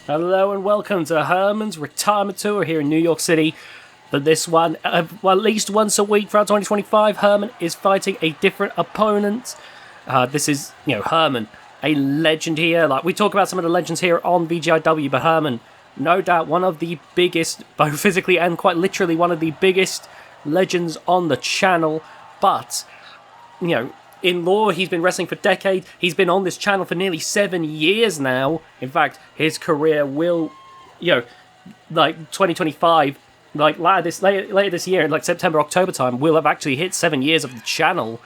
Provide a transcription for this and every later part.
Hello and welcome to Herman's retirement tour here in New York City. For this one, at least once a week throughout 2025, Herman is fighting a different opponent. This is, Herman, a legend here. Like we talk about some of the legends here on VGIW, but Herman, no doubt one of the biggest, both physically and quite literally one of the biggest legends on the channel. But, in lore, he's been wrestling for decades. He's been on this channel for nearly 7 years now. In fact, his career will, 2025, later this year, like September, October time, will have actually hit 7 years of the channel.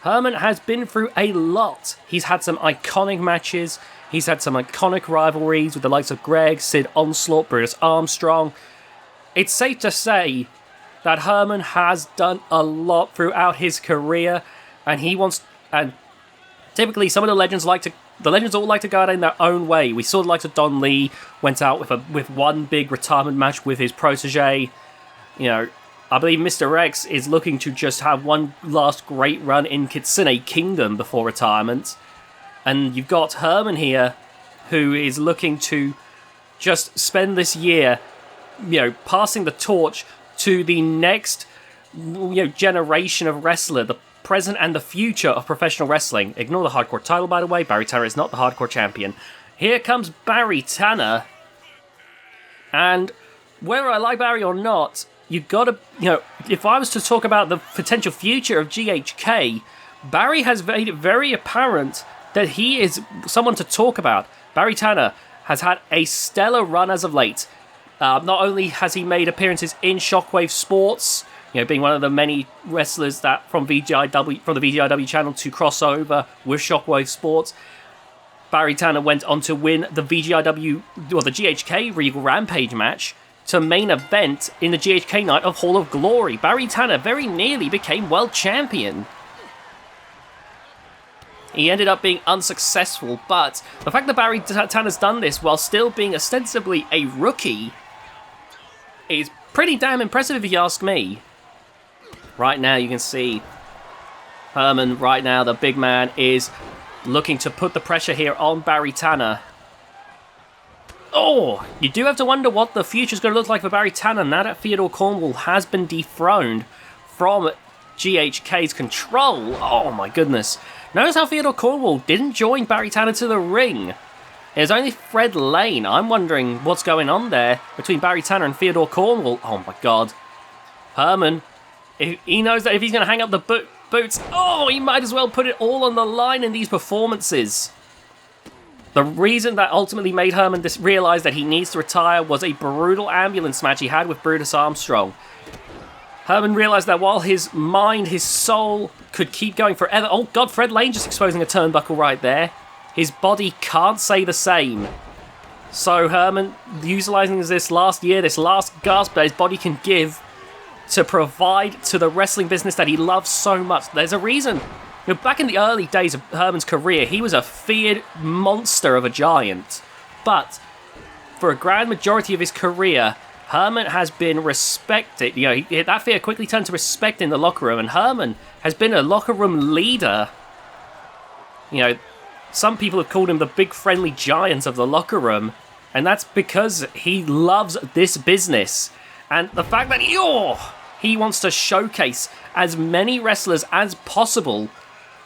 Herman has been through a lot. He's had some iconic matches. He's had some iconic rivalries with the likes of Greg, Sid Onslaught, Brutus Armstrong. It's safe to say that Herman has done a lot throughout his career. And typically some of the legends all like to go out in their own way. We saw the likes of Don Lee went out with one big retirement match with his protege. I believe Mr. X is looking to just have one last great run in Kitsune Kingdom before retirement. And you've got Herman here, who is looking to just spend this year, passing the torch to the next, generation of wrestler, the present and the future of professional wrestling. Ignore the hardcore title, by the way. Barry Tanner is not the hardcore champion. Here comes Barry Tanner. And whether I like Barry or not, you gotta, if I was to talk about the potential future of GHK, Barry has made it very apparent that he is someone to talk about. Barry Tanner has had a stellar run as of late. Not only has he made appearances in Shockwave Sports, being one of the many wrestlers that from the VGIW channel to cross over with Shockwave Sports. Barry Tanner went on to win the VGIW, or the GHK Regal Rampage match to main event in the GHK night of Hall of Glory. Barry Tanner very nearly became world champion. He ended up being unsuccessful, but the fact that Barry Tanner's done this while still being ostensibly a rookie is pretty damn impressive if you ask me. Right now you can see Herman, right now the big man, is looking to put the pressure here on Barry Tanner. Oh, you do have to wonder what the future's going to look like for Barry Tanner now that Theodore Cornwall has been dethroned from GHK's control. Oh my goodness. Notice how Theodore Cornwall didn't join Barry Tanner to the ring. It was only Fred Lane. I'm wondering what's going on there between Barry Tanner and Theodore Cornwall. Oh my god. Herman, he knows that if he's going to hang up the boots, he might as well put it all on the line in these performances. The reason that ultimately made Herman realise that he needs to retire was a brutal ambulance match he had with Brutus Armstrong. Herman realised that while his mind, his soul, could keep going forever... Oh god, Fred Lane just exposing a turnbuckle right there. His body can't say the same. So Herman, utilising this last year, this last gasp that his body can give to provide to the wrestling business that he loves so much. There's a reason. Back in the early days of Herman's career, he was a feared monster of a giant. But for a grand majority of his career, Herman has been respected. That fear quickly turned to respect in the locker room, and Herman has been a locker room leader. Some people have called him the big friendly giant of the locker room, and that's because he loves this business. And the fact that he wants to showcase as many wrestlers as possible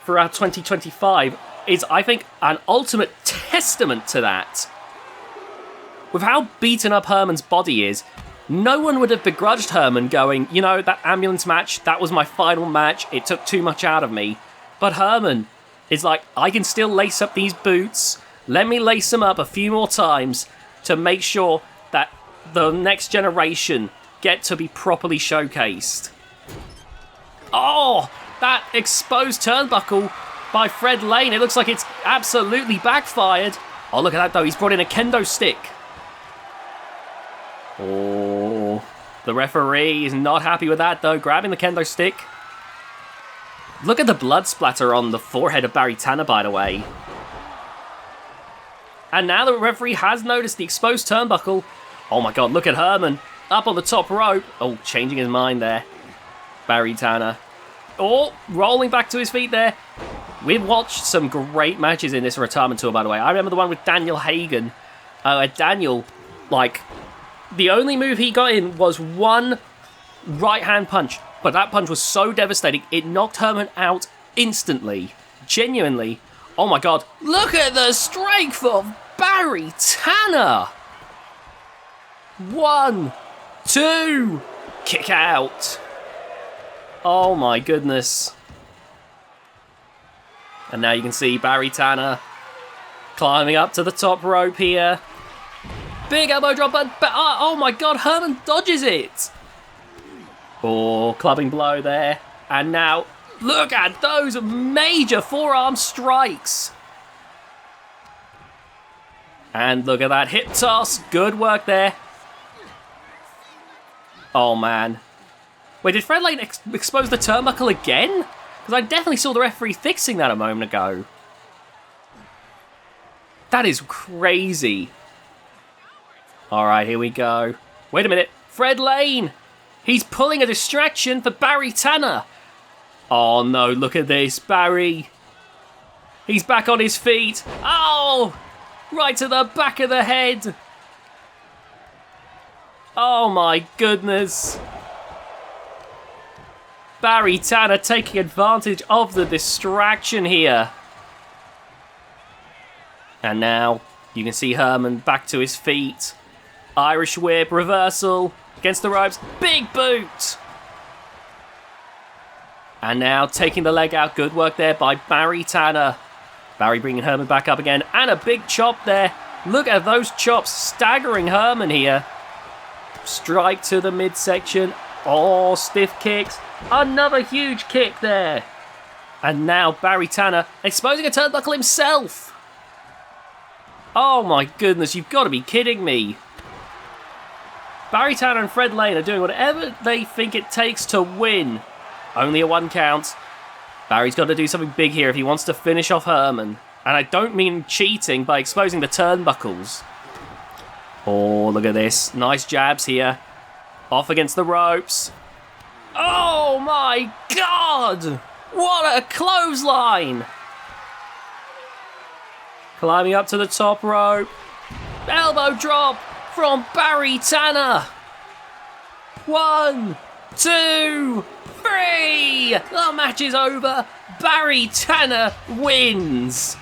throughout 2025 is, I think, an ultimate testament to that. With how beaten up Herman's body is, no one would have begrudged Herman going, that ambulance match, that was my final match, it took too much out of me. But Herman is like, I can still lace up these boots, let me lace them up a few more times to make sure that the next generation get to be properly showcased. Oh, that exposed turnbuckle by Fred Lane. It looks like it's absolutely backfired. Oh, look at that, though. He's brought in a kendo stick. Oh, the referee is not happy with that, though. Grabbing the kendo stick. Look at the blood splatter on the forehead of Barry Tanner, by the way. And now the referee has noticed the exposed turnbuckle. Oh my god, look at Herman. Up on the top rope. Oh, changing his mind there. Barry Tanner. Oh, rolling back to his feet there. We've watched some great matches in this retirement tour, by the way. I remember the one with Daniel Hagen Daniel, like, the only move he got in was one right-hand punch. But that punch was so devastating, it knocked Herman out instantly. Genuinely. Oh my god. Look at the strength of Barry Tanner! 1, 2, kick out. Oh my goodness. And now you can see Barry Tanner climbing up to the top rope here. Big elbow drop, but oh my god, Herman dodges it. Oh, clubbing blow there. And now, look at those major forearm strikes. And look at that hip toss. Good work there. Oh, man. Wait, did Fred Lane expose the turnbuckle again? Because I definitely saw the referee fixing that a moment ago. That is crazy. Alright, here we go. Wait a minute. Fred Lane! He's pulling a distraction for Barry Tanner. Oh no, look at this, Barry. He's back on his feet. Oh! Right to the back of the head. Oh my goodness. Barry Tanner taking advantage of the distraction here. And now you can see Herman back to his feet. Irish whip, reversal, against the ropes, big boot! And now taking the leg out, good work there by Barry Tanner. Barry bringing Herman back up again, and a big chop there. Look at those chops, staggering Herman here. Strike to the midsection, oh, stiff kicks, another huge kick there. And now Barry Tanner exposing a turnbuckle himself. Oh my goodness, you've got to be kidding me. Barry Tanner and Fred Lane are doing whatever they think it takes to win. Only a 1 count. Barry's got to do something big here if he wants to finish off Herman. And I don't mean cheating by exposing the turnbuckles. Oh, look at this. Nice jabs here. Off against the ropes. Oh my god! What a clothesline! Climbing up to the top rope. Elbow drop from Barry Tanner. 1, 2, 3. The match is over. Barry Tanner wins.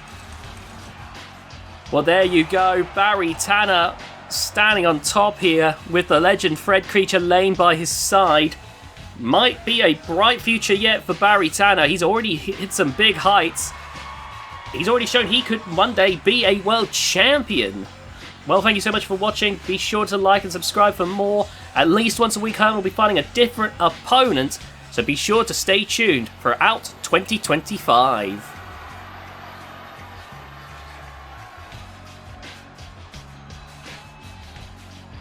Well, there you go. Barry Tanner standing on top here with the legend Fred Creature Lane by his side. Might be a bright future yet for Barry Tanner. He's already hit some big heights. He's already shown he could one day be a world champion. Well, thank you so much for watching. Be sure to like and subscribe for more. At least once a week, Herman will be fighting a different opponent, so be sure to stay tuned for Out 2025.